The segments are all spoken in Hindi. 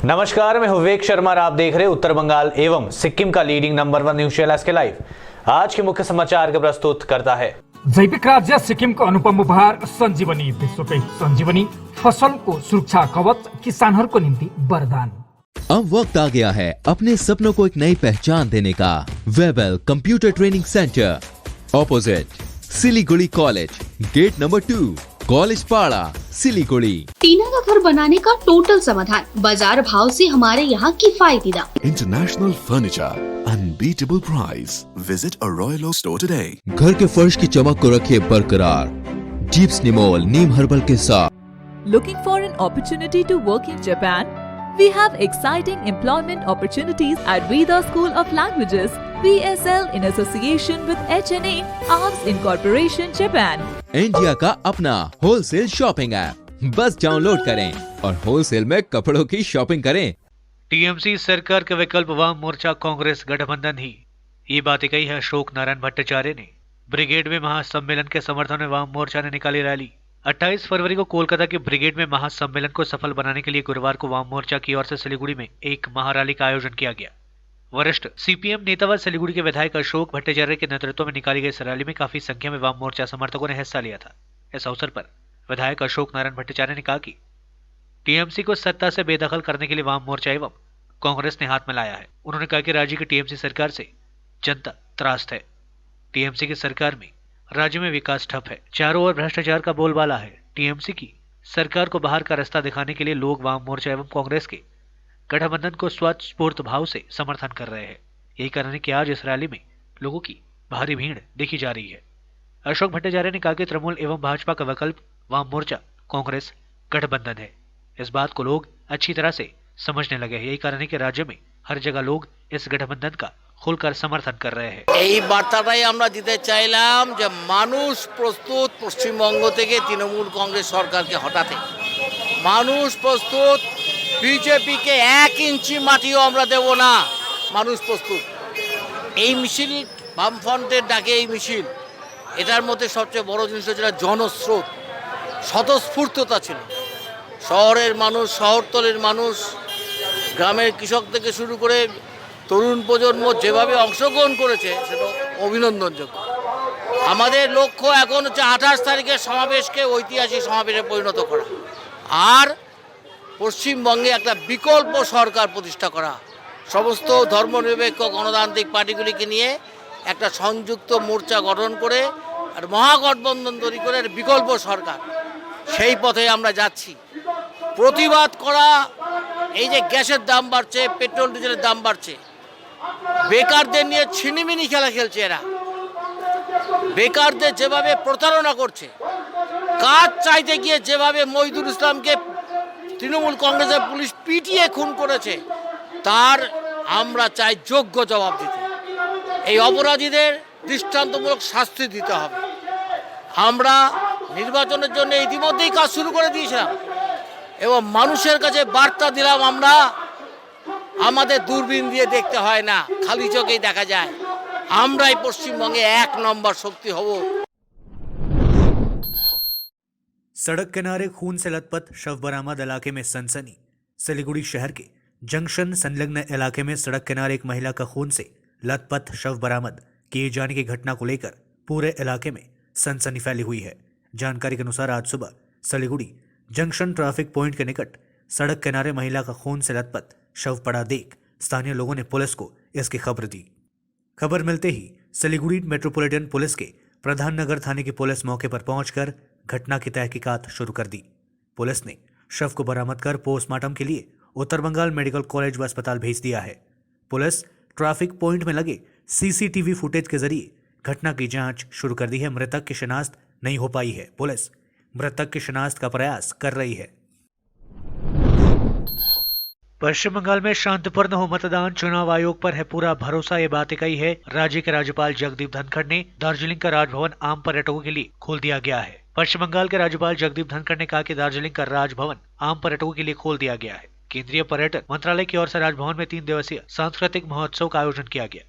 नमस्कार, मैं विवेक शर्मा और आप देख रहे हैं उत्तर बंगाल एवं सिक्किम का लीडिंग नंबर 1 न्यूज चैनल के लाइव। आज के मुख्य समाचार का प्रस्तुत करता है जैविक राज्य सिक्किम को अनुपम उपहार संजीवनी। विश्वकै संजीवनी फसल को सुरक्षा कवच, किसानों को निम्ति वरदान। अब वक्त आ गया है अपने सपनों को एक नई पहचान देने का। Webel computer training centre, opposite Siliguri college, gate number 2, college Para, Siliguri. टीना का घर बनाने का टोटल समाधान, बाजार भाव से हमारे यहाँ किफायती दाम। International furniture, unbeatable price. Visit a Royal Oak store today. घर के फर्श की चमक को रखिए बरकरार जीप्स निमोल नीम हर्बल के साथ। Looking for an opportunity to work in Japan? We have exciting employment opportunities at Veda School of Languages, VSL, in association with HNA, Arms Incorporation, Japan. India का अपना होलसेल शॉपिंग ऐप, बस डाउनलोड करें और होलसेल में कपड़ों की शॉपिंग करें। टीएमसी सरकार के विकल्प वाम मोर्चा कांग्रेस गठबंधन ही, ये बातें कही है अशोक नारायण भट्टाचार्य ने। ब्रिगेड में महासम्मेलन के समर्थन में वाम मोर्चा ने निकाली रैली। 28 फरवरी को कोलकाता के ब्रिगेड में महासम्मेलन को सफल बनाने के लिए गुरुवार को वाम मोर्चा की ओर से सिलीगुड़ी में एक महारैली का आयोजन किया गया। वरिष्ठ सीपीएम नेता व सिलीगुड़ी के विधायक अशोक भट्टाचार्य के नेतृत्व में निकाली गई इस रैली में काफी संख्या में वाम मोर्चा समर्थकों ने हिस्सा लिया था। इस अवसर पर विधायक अशोक नारायण भट्टाचार्य ने कहा कि टीएमसी को सत्ता से बेदखल करने के लिए वाम मोर्चा एवं कांग्रेस ने हाथ मिलाया है। उन्होंने कहा कि राज्य की टीएमसी सरकार से जनता त्रास्त है। टीएमसी की सरकार में राज्य में विकास ठप है, चारों ओर भ्रष्टाचार का बोलबाला है। टीएमसी की सरकार को बाहर का रास्ता दिखाने के लिए लोग वाम मोर्चा एवं कांग्रेस के गठबंधन को स्वतःस्फूर्त भाव से समर्थन कर रहे हैं। यही कारण है कि आज इस रैली में लोगों की भारी भीड़ देखी जा रही है। अशोक भट्टाचार्य ने कहा कि तृणमूल एवं भाजपा का विकल्प वाम मोर्चा कांग्रेस गठबंधन है। इस बात को लोग अच्छी तरह से समझने लगे हैं। यही कारण है कि राज्य में हर जगह लोग इस गठबंधन का खुलकर समर्थन कर रहे हैं। এই বার্তাটাই আমরা দিতে চাইলাম যে মানুষ প্রস্তুত পশ্চিমবঙ্গ থেকে তৃণমূল কংগ্রেস সরকারকে হটাতে। মানুষ প্রস্তুত, বিজেপিকে 1 ইঞ্চি মাটিও আমরা দেব না। মানুষ প্রস্তুত। এই মিছিল বামফ্রন্টের ডাকে এই মিছিল, এটার মধ্যে সবচেয়ে বড় জিনিস হচ্ছে জনস্রোত, স্বতঃস্ফূর্ততা ছিল। শহরের মানুষ, শহরতলির মানুষ, গ্রামের কৃষক থেকে শুরু করে তরুণ প্রজন্ম যেভাবে অংশগ্রহণ করেছে সেটা অভিনন্দনযোগ্য। আমাদের লক্ষ্য এখন হচ্ছে 28 তারিখের সমাবেশকে ঐতিহাসিক সমাবেশে পরিণত করা আর পশ্চিমবঙ্গে একটা বিকল্প সরকার প্রতিষ্ঠা করা। সমস্ত ধর্মনিরপেক্ষ গণতান্ত্রিক পার্টিগুলিকে নিয়ে একটা সংযুক্ত মোর্চা গঠন করে আর মহাগঠবন্ধন তৈরি করে বিকল্প সরকার, সেই পথে আমরা যাচ্ছি। প্রতিবাদ করা, এই যে গ্যাসের দাম বাড়ছে, পেট্রোল ডিজেলের দাম বাড়ছে, বেকারদের নিয়ে ছিনিমিনি খেলা খেলছে এরা। বেকারদের যেভাবে প্রতারণা করছে, কাজ চাইতে গিয়ে যেভাবে মহিদুল ইসলামকে তৃণমূল কংগ্রেসের পুলিশ পিটিয়ে খুন করেছে, তার আমরা চাই যোগ্য জবাব দিতে। এই অপরাধীদের দৃষ্টান্তমূলক শাস্তি দিতে হবে। আমরা নির্বাচনের জন্য ইতিমধ্যেই কাজ শুরু করে দিয়েছিলাম এবং মানুষের কাছে বার্তা দিলাম, আমরা আমাদের দূরবীন দিয়ে দেখতে হয় না, খালি চোখেই দেখা যায়। আমরাই পশ্চিমবঙ্গে 1 নম্বর শক্তি হব। सड़क किनारे खून से लथपथ शव बरामद इलाके में सनसनी। सिलीगुड़ी शहर के जंक्शन संलग्न इलाके में सड़क किनारे एक महिला का खून से लथपथ शव बरामद किए जाने की घटना को लेकर पूरे इलाके में सनसनी फैली हुई है। जानकारी के अनुसार आज सुबह सिलीगुड़ी जंक्शन ट्रैफिक पॉइंट के निकट सड़क किनारे महिला का खून से लथपथ शव पड़ा देख स्थानीय लोगों ने पुलिस को इसकी खबर दी। खबर मिलते ही सिलीगुड़ी मेट्रोपॉलिटन पुलिस के प्रधान नगर थाने की पुलिस मौके पर पहुंचकर घटना की तहकीकात शुरू कर दी। पुलिस ने शव को बरामद कर पोस्टमार्टम के लिए उत्तर बंगाल मेडिकल कॉलेज व अस्पताल भेज दिया है। पुलिस ट्रैफिक पॉइंट में लगे सीसीटीवी फुटेज के जरिए घटना की जांच शुरू कर दी है। मृतक की शिनाख्त नहीं हो पाई है। पुलिस मृतक की शिनाख्त का प्रयास कर रही है। पश्चिम बंगाल में शांतिपूर्ण हो मतदान, चुनाव आयोग पर है पूरा भरोसा, ये बातें कही है राज्य के राज्यपाल जगदीप धनखड़ ने। दार्जिलिंग का राजभवन आम पर्यटकों के लिए खोल दिया गया है। पश्चिम बंगाल के राज्यपाल जगदीप धनखड़ ने कहा कि दार्जिलिंग का राजभवन आम पर्यटकों के लिए खोल दिया गया है। केंद्रीय पर्यटन मंत्रालय की ओर से राजभवन में 3 दिवसीय सांस्कृतिक महोत्सव का आयोजन किया गया।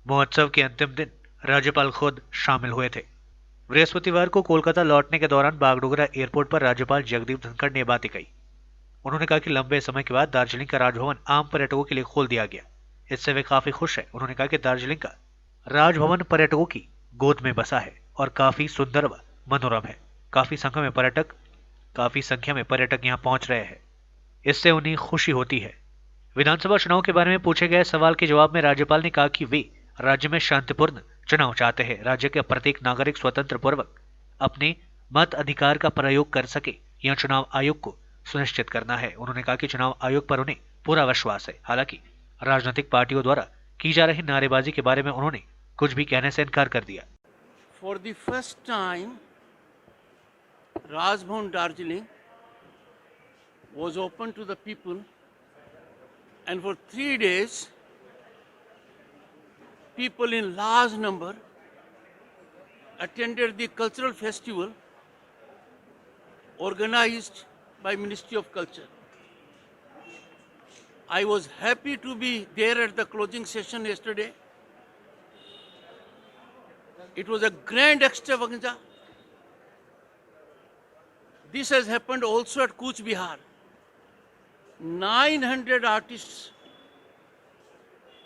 महोत्सव के अंतिम दिन राज्यपाल खुद शामिल हुए थे। बृहस्पतिवार को कोलकाता लौटने के दौरान बागडोगरा एयरपोर्ट पर राज्यपाल जगदीप धनखड़ ने बातें कही। उन्होंने कहा कि लंबे समय के बाद दार्जिलिंग का राजभवन आम पर्यटकों के लिए खोल दिया गया, इससे वे काफी खुश हैं। उन्होंने कहा कि दार्जिलिंग का राजभवन पर्यटकों की गोद में बसा है और काफी सुंदर व मनोरम है। काफी संख्या में पर्यटक यहाँ पहुंच रहे हैं, इससे उन्हें खुशी होती है। विधानसभा चुनाव के बारे में पूछे गए सवाल के जवाब में राज्यपाल ने कहा कि वे राज्य में शांतिपूर्ण चुनाव चाहते हैं। राज्य के प्रत्येक नागरिक स्वतंत्र पूर्वक अपने मत अधिकार का प्रयोग कर सके, यह चुनाव आयोग को सुनिश्चित करना है। उन्होंने कहा कि चुनाव आयोग पर उन्हें पूरा विश्वास है। हालांकि राजनीतिक पार्टियों द्वारा की जा रही नारेबाजी के बारे में उन्होंने कुछ भी कहने से इनकार कर दिया। For the first time, Rajbhavan Darjeeling was open to the people, and for 3 days, people in large number attended the cultural festival organized by Ministry of Culture. I was happy to be there at the closing session yesterday. It was a grand extravaganza. This has happened also at Cooch Behar. 900 artists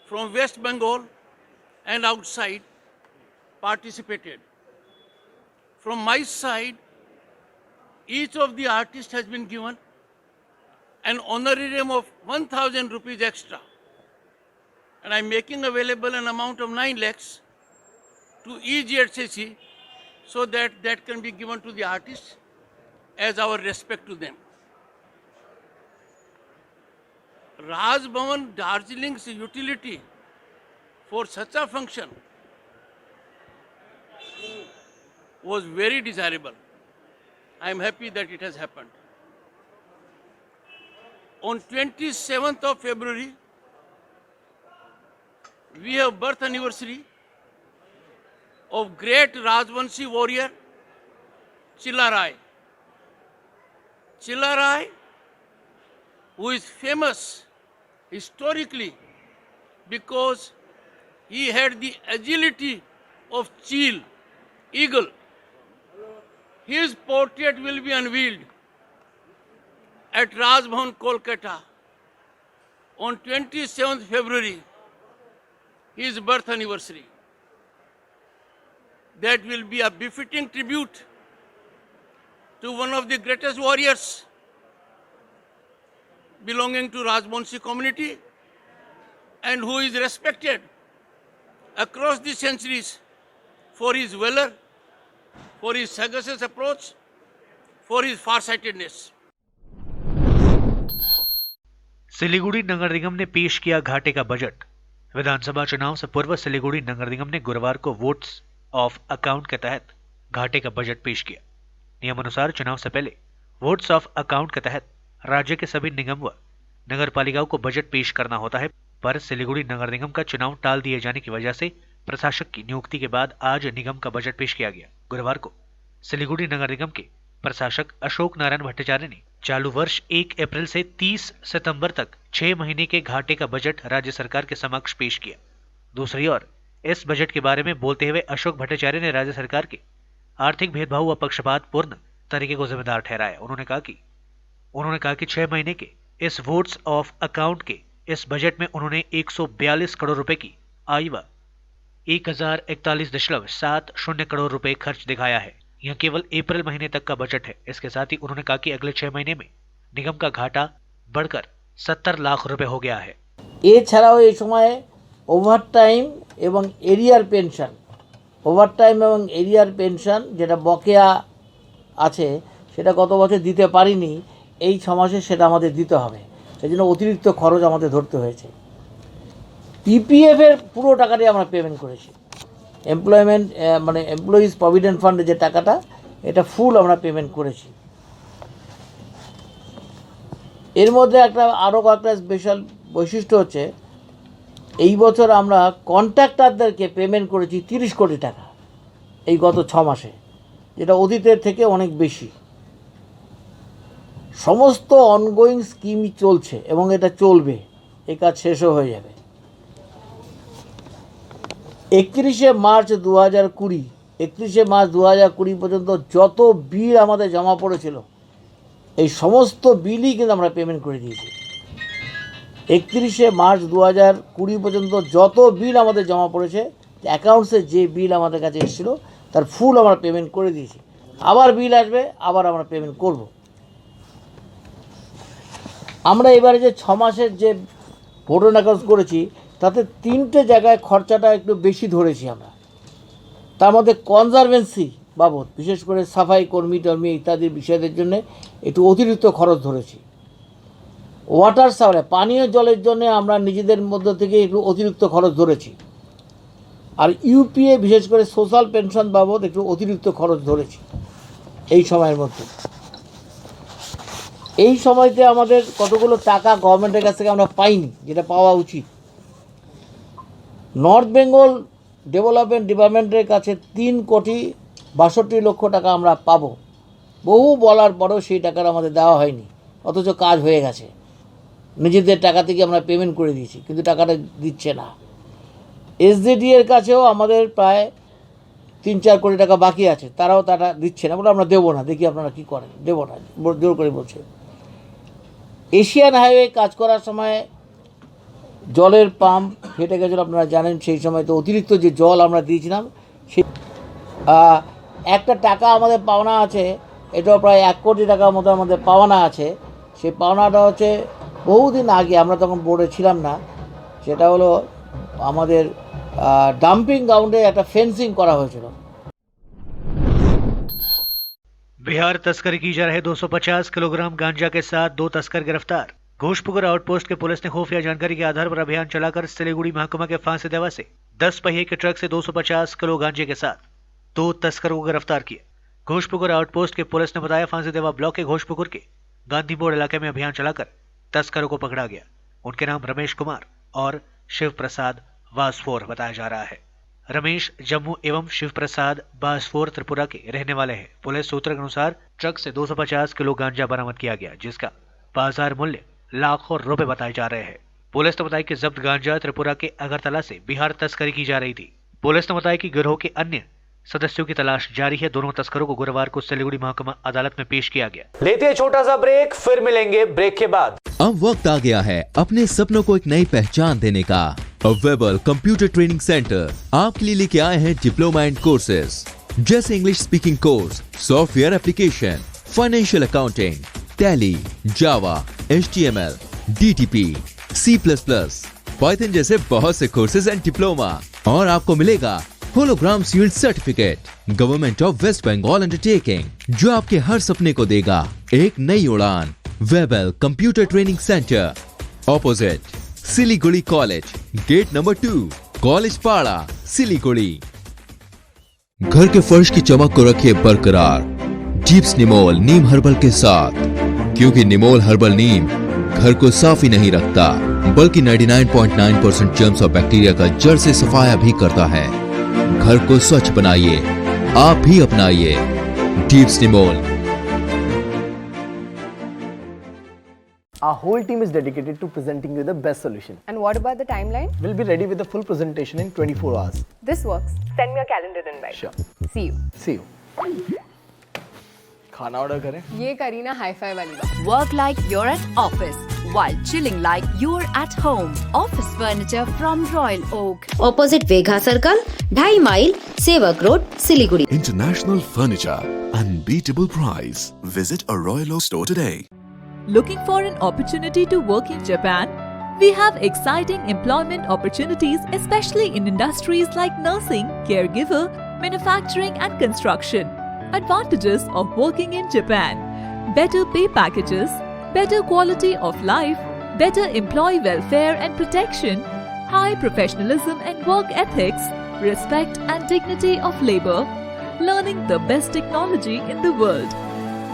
from West Bengal and outside participated. From my side, each of the artists has been given an honorarium of 1,000 rupees extra. And I'm making available an amount of 9 lakhs to EGHSC so that can be given to the artists as our respect to them. Raj Bhavan Darjeeling's utility for such a function was very desirable. I am happy that it has happened. On 27th of February, we have birth anniversary of great Rajvanshi warrior Chillarai. Chillarai, who is famous historically because he had the agility of Chil, eagle. His portrait will be unveiled at Rajbhavan, Kolkata on 27th February, his birth anniversary. That will be a befitting tribute to one of the greatest warriors belonging to Rajvanshi community and who is respected across the centuries for his valor, for his sagacious approach, for his farsightedness. Siliguri नगर निगम ने पेश किया घाटे का बजट। विधानसभा चुनाव से पूर्व सिलीगुड़ी नगर निगम ने गुरुवार को वोट्स ऑफ अकाउंट के तहत घाटे का बजट पेश किया। नियमानुसार चुनाव से पहले वोट्स ऑफ अकाउंट के तहत राज्य के सभी निगम व नगर पालिकाओं को बजट पेश करना होता है, पर सिलीगुड़ी नगर निगम का चुनाव टाल दिए जाने की वजह से प्रशासक की नियुक्ति के बाद आज निगम का बजट पेश किया गया। गुरुवार को सिलीगुड़ी नगर निगम के प्रशासक अशोक नारायण भट्टाचार्य ने चालू वर्ष 1 अप्रैल से 30 सितंबर तक 6 महीने के घाटे का बजट राज्य सरकार के समक्ष पेश किया। दूसरी ओर इस बजट के बारे में बोलते हुए अशोक भट्टाचार्य ने राज्य सरकार के आर्थिक भेदभाव व पक्षपात पूर्ण तरीके को जिम्मेदार ठहराया। उन्होंने कहा कि 6 महीने के इस वोट्स ऑफ अकाउंट के इस बजट में उन्होंने 142 करोड़ रुपए की आय व 1041.70 करोड़ रुपए खर्च दिखाया है। यह केवल अप्रैल महीने तक का बजट है। इसके साथ ही उन्होंने कहा कि अगले 6 महीने में निगम का घाटा बढ़कर 70 लाख रुपए हो गया है। এছাড়াও এই সময়ে ওভারটাইম এবং এরিয়ার পেনশন যেটা বকেয়া আছে সেটা গত বছর দিতে পারিনি, এই 6 মাসে সেটা আমাদের দিতে হবে, সেই জন্য অতিরিক্ত খরচ আমাদের ধরতে হয়েছে। পিপিএফের পুরো টাকাটাই আমরা পেমেন্ট করেছি, এমপ্লয়িজ প্রভিডেন্ট ফান্ডে যে টাকাটা এটা ফুল আমরা পেমেন্ট করেছি। এর মধ্যে আরও একটা স্পেশাল বৈশিষ্ট্য হচ্ছে এই বছর আমরা কন্ট্রাক্টরদেরকে পেমেন্ট করেছি 30 কোটি টাকা এই গত 6 মাসে, যেটা অতীতের থেকে অনেক বেশি। সমস্ত অনগোয়িং স্কিমই চলছে এবং এটা চলবে, এই কাজ শেষও হয়ে যাবে। 31শে মার্চ 2020 পর্যন্ত যত বিল আমাদের জমা পড়েছিল এই সমস্ত বিলই কিন্তু আমরা পেমেন্ট করে দিয়েছি। 31শে মার্চ 2020 পর্যন্ত যত বিল আমাদের জমা পড়েছে, অ্যাকাউন্টসে যে বিল আমাদের কাছে এসেছিল তার ফুল আমরা পেমেন্ট করে দিয়েছি। আবার বিল আসবে, আবার আমরা পেমেন্ট করব। আমরা এবারে যে 6 মাসের যে ভোটার অ্যাকাউন্টস করেছি তাতে 3টে জায়গায় খরচাটা একটু বেশি ধরেছি আমরা। তার মধ্যে কনজারভেন্সি বাবদ, বিশেষ করে সাফাই কর্মী টর্মী ইত্যাদি বিষয়দের জন্য একটু অতিরিক্ত খরচ ধরেছি। ওয়াটার সাপ্লাই, পানীয় জলের জন্য আমরা নিজেদের মধ্য থেকে একটু অতিরিক্ত খরচ ধরেছি। আর ইউপিএ, বিশেষ করে সোশ্যাল পেনশন বাবদ একটু অতিরিক্ত খরচ ধরেছি এই সময়ের মধ্যে। এই সময়তে আমাদের কতগুলো টাকা গভর্নমেন্টের কাছ থেকে আমরা পাইনি, যেটা পাওয়া উচিত। নর্থ বেঙ্গল ডেভেলপমেন্ট ডিপার্টমেন্টের কাছে 3,62,00,000 টাকা আমরা পাবো। বহু বলার পরেও সেই টাকাটা আমাদের দেওয়া হয়নি, অথচ কাজ হয়ে গেছে। নিজেদের টাকা থেকে আমরা পেমেন্ট করে দিয়েছি, কিন্তু টাকাটা দিচ্ছে না। এসডিডি এর কাছেও আমাদের প্রায় 3-4 কোটি টাকা বাকি আছে, তারাও টাকা দিচ্ছে না, বলে আমরা দেবো না, দেখি আপনারা কী করেন, দেবো না, জোর করে বলছে। এশিয়ান হাইওয়ে কাজ করার সময় জলের পাম্প ফেটে গেছিলো, আপনারা জানেন। সেই সময় তো অতিরিক্ত যে জল আমরা দিয়েছিলাম, সেই একটা টাকা আমাদের পাওনা আছে, এটাও প্রায় 1 কোটি টাকার মতো আমাদের পাওনা আছে। সেই পাওনাটা হচ্ছে বহুদিন আগে, আমরা তখন বোর্ডে ছিলাম না, সেটা হলো আমাদের ডাম্পিং গ্রাউন্ডে একটা फेंसिंग করা হয়েছিল। बिहार तस्करी की जा रहे 250 किलोग्राम गांजा के साथ 2 तस्कर गिरफ्तार। घोषपुकुर आउटपोस्ट के पुलिस ने खुफिया जानकारी के आधार पर अभियान चलाकर सिलीगुड़ी महकुमा के फांसीदेवा से 10 पहिए के ट्रक से 250 किलो गांजे के साथ 2 तस्करों को गिरफ्तार किया। घोषपुकुर आउटपोस्ट के पुलिस ने बताया, फांसीदेवा ब्लॉक के घोषपुकुर के गांधी मोड़ इलाके में अभियान चलाकर तस्करों को पकड़ा गया। उनके नाम रमेश कुमार और शिव प्रसाद बासफोर बताया जा रहा है। रमेश जम्मू एवं शिव प्रसाद बासफोर त्रिपुरा के रहने वाले हैं। पुलिस सूत्र के अनुसार ट्रक से 250 किलो गांजा बरामद किया गया, जिसका बाजार मूल्य लाखों रुपए बताए जा रहे हैं। पुलिस ने बताया कि जब्त गांजा त्रिपुरा के अगरतला से बिहार तस्करी की जा रही थी। पुलिस ने बताया कि गिरोह के अन्य सदस्यों की तलाश जारी है। दोनों तस्करों को गुरुवार को सिलीगुड़ी महकुमा अदालत में पेश किया गया। लेते हैं छोटा सा ब्रेक, फिर मिलेंगे ब्रेक के बाद। अब वक्त आ गया है अपने सपनों को एक नई पहचान देने का। वेबल कंप्यूटर ट्रेनिंग सेंटर आपके लिए लेके आए हैं डिप्लोमा एंड कोर्सेज, जैसे English speaking course, software application, financial accounting, Tally, Java, HTML, DTP, C++, Python जैसे बहुत से कोर्सेज एंड डिप्लोमा। और आपको मिलेगा hologram sealed certificate government of West Bengal undertaking, जो आपके हर सपने को देगा एक नई उड़ान। Webel computer training centre, opposite Siliguri college, gate number 2, college Para, Siliguri. घर के फर्श की चमक को रखिए बरकरार जीप्स निमोल नीम हर्बल के साथ, क्योंकि निमोल हर्बल नीम घर को साफ ही नहीं रखता, बल्कि 99.9% जर्म्स और बैक्टीरिया का जड़ से सफाया भी करता है। घर को स्वच्छ बनाइए, आप भी अपनाइए jeeps Nimol. Our whole team is dedicated to presenting you the best solution. And what about the timeline? We'll be ready with the full presentation in 24 hours. This works. Send me a calendar invite. Sure. See you. See you. खाना ऑर्डर करें? ये करीना हाई-फाई वाली बात। Work like you're at office while chilling like you're at home. Office furniture from Royal Oak. Opposite Vegha Circle, 2.5 mile, Sevak Road, Siliguri. International furniture, unbeatable price. Visit a Royal Oak store today. Looking for an opportunity to work in Japan? We have exciting employment opportunities, especially in industries like nursing, caregiver, manufacturing and construction. Advantages of working in Japan: better pay packages, better quality of life, better employee welfare and protection, high professionalism and work ethics, respect and dignity of labor, learning the best technology in the world.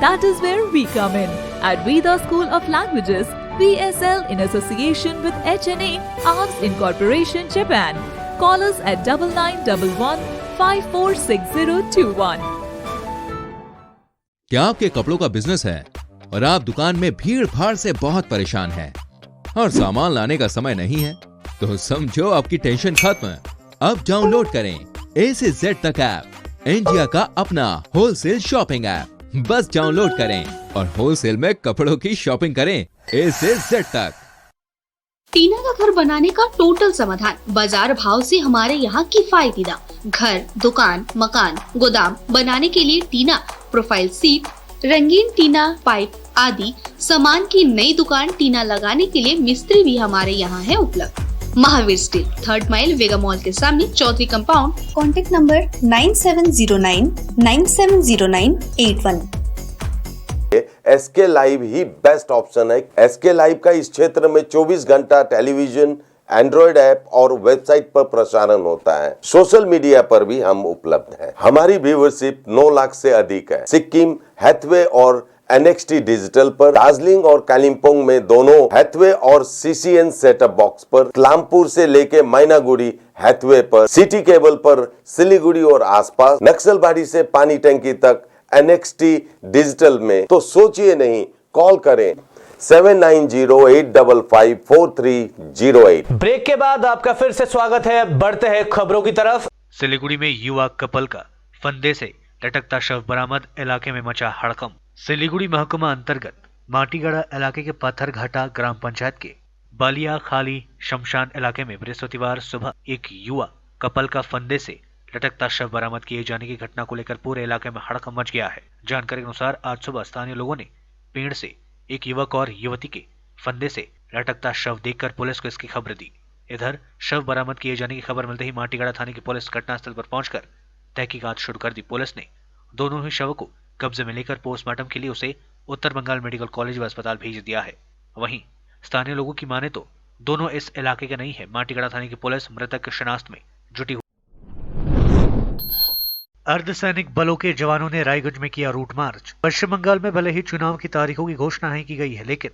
That is where we come in at Veda School of Languages, VSL, in association with HNA, Arms Incorporation, Japan. Call us at 9911 546021. क्या आपके कपड़ों का बिजनेस है और आप दुकान में भीड़ भाड़ से बहुत परेशान हैं और सामान लाने का समय नहीं है? तो समझो आपकी टेंशन खत्म। अब डाउनलोड करें A से Z तक ऐप, इंडिया का अपना होलसेल शॉपिंग ऐप। बस डाउनलोड करें और होलसेल में कपड़ों की शॉपिंग करें A से Z तक। टीना का घर बनाने का टोटल समाधान, बाजार भाव से हमारे यहाँ किफायती दाम। घर, दुकान, मकान, गोदाम बनाने के लिए टीना, प्रोफाइल सीट, रंगीन टीना, पाइप आदि सामान की नई दुकान टीना लगाने के लिए मिस्त्री भी हमारे यहाँ है उपलब्ध। Mahavir steel, 3rd mile Vega mall के सामने, Chaudhary compound. Contact number 9709970981। SK live ही बेस्ट ऑप्शन है। SK लाइव का इस क्षेत्र में 24 घंटा टेलीविजन, एंड्रॉइड ऐप और वेबसाइट पर प्रसारण होता है। सोशल मीडिया पर भी हम उपलब्ध हैं। हमारी व्यूवरशिप 9 लाख से अधिक है। सिक्किम, हैथवे और NXT डिजिटल पर, दार्जिलिंग और कालिम्पोंग में दोनों हैथवे और CCN सेटअप बॉक्स पर, क्लामपुर से लेके मैनागुड़ी हैथवे पर, सिटी केबल पर, सिलीगुड़ी और आसपास, नक्सलबाड़ी से पानी टंकी तक NXT डिजिटल में। तो सोचिए नहीं, कॉल करें 7908554308। ब्रेक के बाद आपका फिर से स्वागत है। बढ़ते हैं खबरों की तरफ। सिलीगुड़ी में युवा कपल का फंदे से लटकता शव बरामद, इलाके में मचा हड़कंप। सिलीगुड़ी महकुमा अंतर्गत माटीगढ़ा इलाके के पत्थरघाटा ग्राम पंचायत के बालिया खाली शमशान इलाके में बृहस्पतिवार सुबह एक युवा कपल का फंदे से लटकता शव बरामद किए जाने की घटना को लेकर पूरे इलाके में हड़कंप मच गया है। जानकारी के अनुसार आज सुबह स्थानीय लोगों ने पेड़ से एक युवक और युवती के फंदे से लटकता शव देखकर पुलिस को इसकी खबर दी। इधर शव बरामद किए जाने की खबर मिलते ही माटीगढ़ा थाने की पुलिस घटनास्थल पर पहुंचकर तहकीकात शुरू कर दी। पुलिस ने दोनों ही शव को कब्जे में लेकर पोस्टमार्टम के लिए उसे उत्तर बंगाल मेडिकल कॉलेज व अस्पताल भेज दिया है। वहीं स्थानीय लोगों की माने तो दोनों इस इलाके के नहीं है। माटीगढ़ा थाने की पुलिस मृतक की शिनाख्त में जुटी हुई। अर्धसैनिक बलों के जवानों ने रायगंज में किया रूट मार्च। पश्चिम बंगाल में भले ही चुनाव की तारीखों की घोषणा नहीं की गई है, लेकिन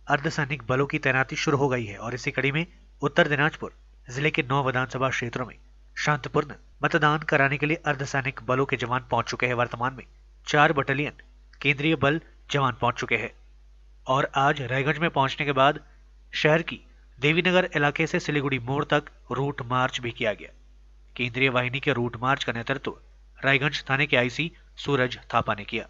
अर्धसैनिक बलों की तैनाती शुरू हो गई है और इसी कड़ी में उत्तर दिनाजपुर जिले के 9 विधानसभा क्षेत्रों में शांतिपूर्ण मतदान कराने के लिए अर्धसैनिक बलों के जवान पहुंच चुके हैं। वर्तमान में 4 बटालियन केंद्रीय बल जवान पहुंच चुके हैं और आज रायगंज में पहुंचने के बाद शहर की देवीनगर इलाके से सिलीगुड़ी मोड़ तक रूट मार्च भी किया गया। केंद्रीय वाहिनी के रूट मार्च का नेतृत्व रायगंज थाने के आईसी सूरज थापा ने किया।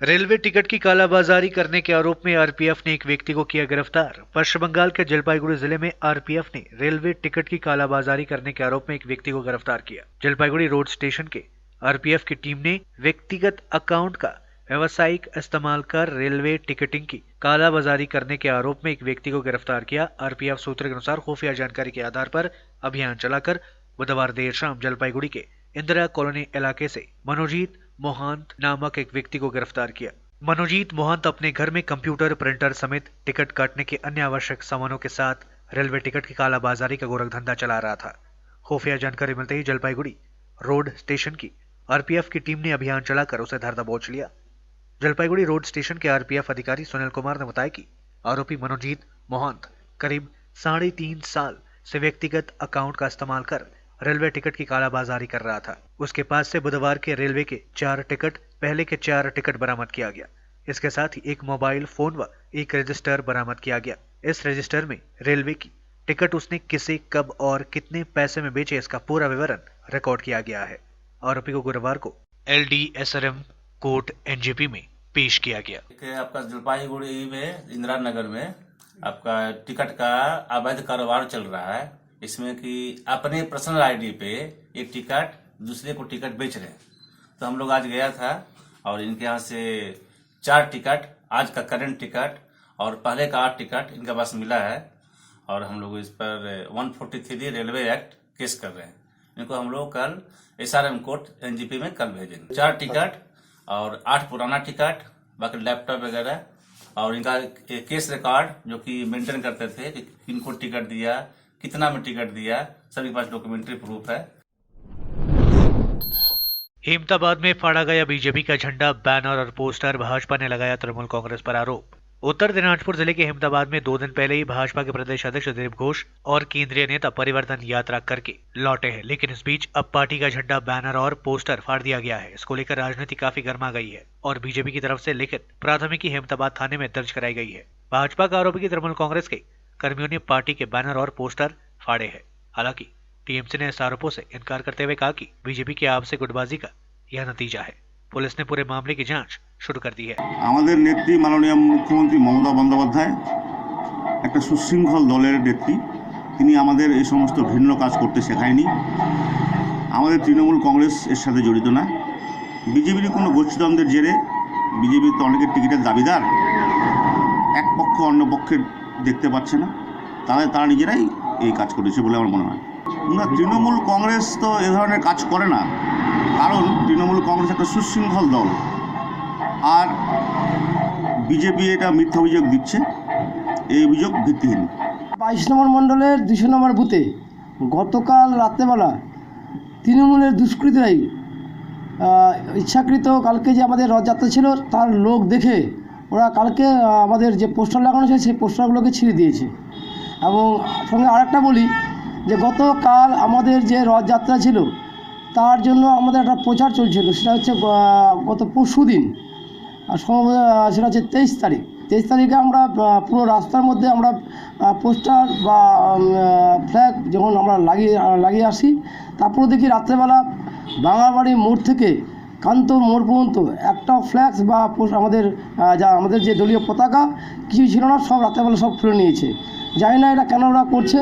रेलवे टिकट की कालाबाजारी करने के आरोप में आरपीएफ ने एक व्यक्ति को किया गिरफ्तार। पश्चिम बंगाल के जलपाईगुड़ी जिले में आरपीएफ ने रेलवे टिकट की कालाबाजारी करने के आरोप में एक व्यक्ति को गिरफ्तार किया। जलपाईगुड़ी रोड स्टेशन के आरपीएफ की टीम ने व्यक्तिगत अकाउंट का व्यावसायिक इस्तेमाल कर रेलवे टिकटिंग की कालाबाजारी करने के आरोप में एक व्यक्ति को गिरफ्तार किया। आरपीएफ सूत्रों के अनुसार खुफिया जानकारी के आधार पर अभियान चलाकर बुधवार देर शाम जलपाईगुड़ी के इंदिरा कॉलोनी इलाके से मनोजीत मोहंत नामक एक व्यक्ति को गिरफ्तार किया। मनोजीत मोहंत अपने घर में कंप्यूटर, प्रिंटर समेत टिकट काटने के अन्य आवश्यक सामानों के साथ रेलवे टिकट की कालाबाजारी का गोरखधंधा चला रहा था। खुफिया जानकारी मिलते ही जलपाईगुड़ी रोड स्टेशन की आरपीएफ की टीम ने अभियान चलाकर उसे धर दबोच लिया। जलपाईगुड़ी रोड स्टेशन के आरपीएफ अधिकारी सुनील कुमार ने बताया कि आरोपी मनोजीत मोहंत करीब 3.5 साल से व्यक्तिगत अकाउंट का इस्तेमाल कर रेलवे टिकट की कालाबाजारी कर रहा था। उसके पास से बुधवार के रेलवे के 4 टिकट, पहले के 4 टिकट बरामद किया गया। इसके साथ ही एक मोबाइल फोन व एक रजिस्टर बरामद किया गया। इस रजिस्टर में रेलवे की टिकट उसने किसे, कब और कितने पैसे में बेचे, इसका पूरा विवरण रिकॉर्ड किया गया है। आरोपी को गुरुवार को LDSRM कोर्ट NJP में पेश किया गया। आपका जलपाईगुड़ी में इंदिरा नगर में आपका टिकट का अवैध कारोबार चल रहा है। इसमें कि अपने पर्सनल आईडी पे एक टिकट दूसरे को टिकट बेच रहे हैं। तो हम लोग आज गया था और इनके यहाँ से 4 टिकट, आज का करंट टिकट और पहले का 8 टिकट इनके पास मिला है और हम लोग इस पर 143 रेलवे एक्ट केस कर रहे हैं। इनको हम लोग कल SRM कोर्ट NJP में कल भेजेंगे। 4 टिकट और 8 पुराना टिकट, बाकी लैपटॉप वगैरह और इनका केस रिकॉर्ड जो कि मेंटेन करते थे कि किनको टिकट दिया, कितना में टिकट दिया, सभी पास डॉक्यूमेंट्री प्रूफ है। हेमताबाद में फाड़ा गया बीजेपी का झंडा, बैनर और पोस्टर, भाजपा ने लगाया तृणमूल कांग्रेस पर आरोप। उत्तर दिनाजपुर जिले के हेमताबाद में 2 दिन पहले ही भाजपा के प्रदेश अध्यक्ष दिलीप घोष और केंद्रीय नेता परिवर्तन यात्रा करके लौटे हैं, लेकिन इस बीच अब पार्टी का झंडा, बैनर और पोस्टर फाड़ दिया गया है। इसको लेकर राजनीति काफी गर्मा गई है और बीजेपी की तरफ से लिखित प्राथमिकी हेमताबाद थाने में दर्ज कराई गई है। भाजपा का आरोप है कि तृणमूल कांग्रेस के कर्मियों ने पार्टी के बैनर और पोस्टर फाड़े हैं। हालांकि टीएमसी ने इस आरोपों से इनकार करते हुए कहा कि बीजेपी की आपसे गुटबाजी का यह नतीजा है। पुलिस ने पूरे मामले की जांच शुरू कर दी है। আমাদের নেত্রী মাননীয় মুখ্যমন্ত্রী মমতা বন্দ্যোপাধ্যায় একটা সুশৃঙ্খল দলের নেত্রী। তিনি আমাদের এই সমস্ত ঘৃণ্য কাজ করতে শেখায়নি। আমাদের তৃণমূল কংগ্রেস এর সাথে জড়িত না। বিজেপির কোনো গোষ্ঠীদ্বন্দ্বের জেরে বিজেপি তো অনেকের টিকিটের দাবিদার, এক পক্ষ অন্য পক্ষের দেখতে পাচ্ছে না, তারা নিজেরাই এই কাজ করেছে বলে আমার মনে হয়। না, তৃণমূল কংগ্রেস তো এ ধরনের কাজ করে না, কারণ তৃণমূল কংগ্রেস একটা সুশৃঙ্খল দল, আর বিজেপি এটা মিথ্যা অভিযোগ দিচ্ছে, এই অভিযোগ ভিত্তিহীন। 22 নম্বর মণ্ডলের 200 নম্বর বুথে গতকাল রাত্রেবেলা তৃণমূলের দুষ্কৃতীরাই ইচ্ছাকৃত কালকে যে আমাদের রথযাত্রা ছিল তার লোক দেখে ওরা কালকে আমাদের যে পোস্টার লাগানো ছিল সেই পোস্টারগুলোকে ছিঁড়ে দিয়েছে। এবং সঙ্গে আরেকটা বলি যে গতকাল আমাদের যে রথযাত্রা ছিল তার জন্য আমাদের একটা প্রচার চলছিল, সেটা হচ্ছে গত পরশু দিন, আর সম্ভবত সেটা হচ্ছে 23 তারিখ। 23 তারিখে আমরা পুরো রাস্তার মধ্যে আমরা পোস্টার বা ফ্ল্যাগ যখন আমরা লাগিয়ে আসি, তারপরে দেখি রাত্রেবেলা বাঙাবাড়ি মোড় থেকে কান্ত মোড় পর্যন্ত একটা ফ্ল্যাক্স বা আমাদের যে দলীয় পতাকা কিছু ছিল না, সব রাত্রেবেলা সব খুলে নিয়েছে। জানি না এটা কেন ওরা করছে।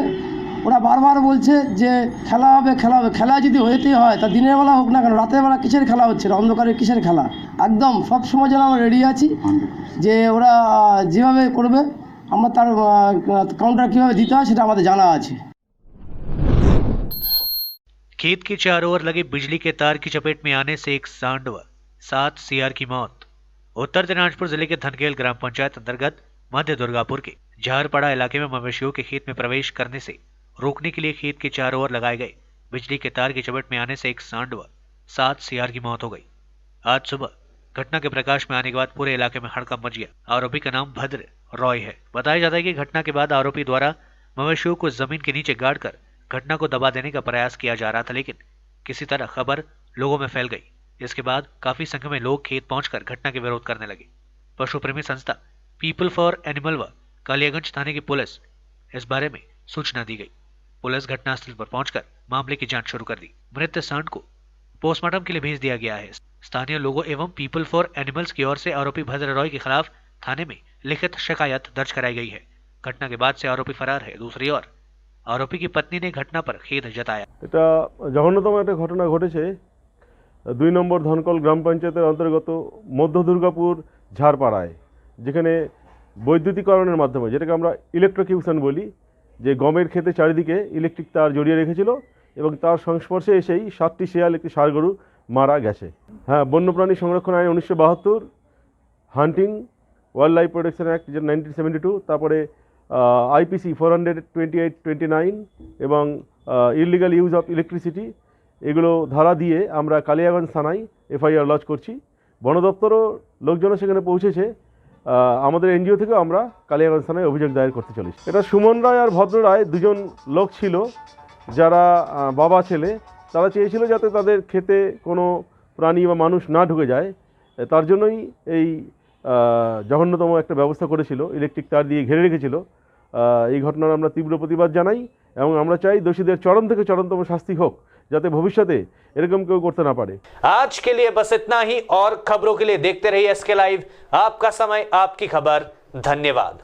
ওরা বারবার বলছে যে খেলা হবে, খেলা যদি হইতেই হয় তা দিনের বেলা হোক না কেন, রাতের বেলা কিসের খেলা হচ্ছে, অন্ধকারে কিসের খেলা। একদম সব সময় যেন আমরা রেডি আছি যে ওরা যেভাবে করবে আমরা তার কাউন্টার কীভাবে দিতে হয় সেটা আমাদের জানা আছে। खेत के चारों ओर लगे बिजली के तार की चपेट में आने से एक सांडव, 7 सीआर की मौत। उत्तर दिनाजपुर जिले के धनखेल ग्राम पंचायत अंतर्गत मध्य दुर्गापुर के झारपड़ा इलाके में मवेशियों के खेत में प्रवेश करने से रोकने के लिए खेत के चारों ओर लगाए गए बिजली के तार की चपेट में आने से एक सांडव, 7 सीआर की मौत हो गई। आज सुबह घटना के प्रकाश में आने के बाद पूरे इलाके में हड़कंप मच गया। आरोपी का नाम भद्र रॉय है। बताया जाता है कि घटना के बाद आरोपी द्वारा मवेशियों को जमीन के नीचे गाड़ कर घटना को दबा देने का प्रयास किया जा रहा था, लेकिन किसी तरह खबर लोगों में फैल गई। इसके बाद काफी संख्या में लोग खेत पहुंचकर घटना के विरोध करने लगे। पशु प्रेमी संस्था पीपल फॉर एनिमल व कालियागंज थाने की पुलिस इस बारे में सूचना दी गई। पुलिस घटनास्थल पर पहुंचकर मामले की जांच शुरू कर दी। मृत सांड को पोस्टमार्टम के लिए भेज दिया गया है। स्थानीय लोगों एवं पीपल फॉर एनिमल्स की ओर से आरोपी भद्र रॉय के खिलाफ थाने में लिखित शिकायत दर्ज कराई गई है। घटना के बाद से आरोपी फरार है। दूसरी ओर आरोपी की पत्नी ने घटना पर खेद जताया। এটা জঘন্যতম একটা ঘটনা ঘটেছে 2 নম্বর ধনকল গ্রাম পঞ্চায়েতের অন্তর্গত মধ্য দুর্গাপুর ঝাড়পাড়ায়, যেখানে বৈদ্যুতিকরণের মাধ্যমে, যেটাকে আমরা ইলেকট্রোকিউশন বলি, যে গমের ক্ষেতে চারিদিকে ইলেকট্রিক তার জড়িয়ে রেখেছিল এবং তার সংস্পর্শে এসেই 7টি শেয়াল, একটি ষাঁড় গরু মারা গেছে। হ্যাঁ, বন্যপ্রাণী সংরক্ষণ আইন 1972, হান্টিং ওয়াইল্ড লাইফ প্রোটেকশন অ্যাক্ট 1972, তারপরে আইপিসি 428/29 এবং ইলিগাল ইউজ অফ ইলেকট্রিসিটি, এগুলো ধারা দিয়ে আমরা কালিয়াগঞ্জ থানায় এফআইআর লজ করছি। বন দপ্তরও লোকজন সেখানে পৌঁছেছে। আমাদের এনজিও থেকেও আমরা কালিয়াগঞ্জ থানায় অভিযোগ দায়ের করতে চলেছি। এটা সুমন রায় আর ভদ্র রায় দুজন লোক ছিল যারা বাবা ছেলে। তারা চেয়েছিল যাতে তাদের খেতে কোনো প্রাণী বা মানুষ না ঢুকে যায়, তার জন্যই এই জঘন্যতম একটা ব্যবস্থা করেছিল, ইলেকট্রিক তার দিয়ে ঘিরে রেখেছিল। এই ঘটনার আমরা তীব্র প্রতিবাদ জানাই এবং আমরা চাই দোষীদের চরম থেকে চরমতম শাস্তি হোক, যাতে ভবিষ্যতে এরকম কেউ করতে না পারে। आज के लिए बस इतना ही और खबरों के लिए देखते रहिए एसके लाइव। आपका समय, आपकी खबर। धन्यवाद।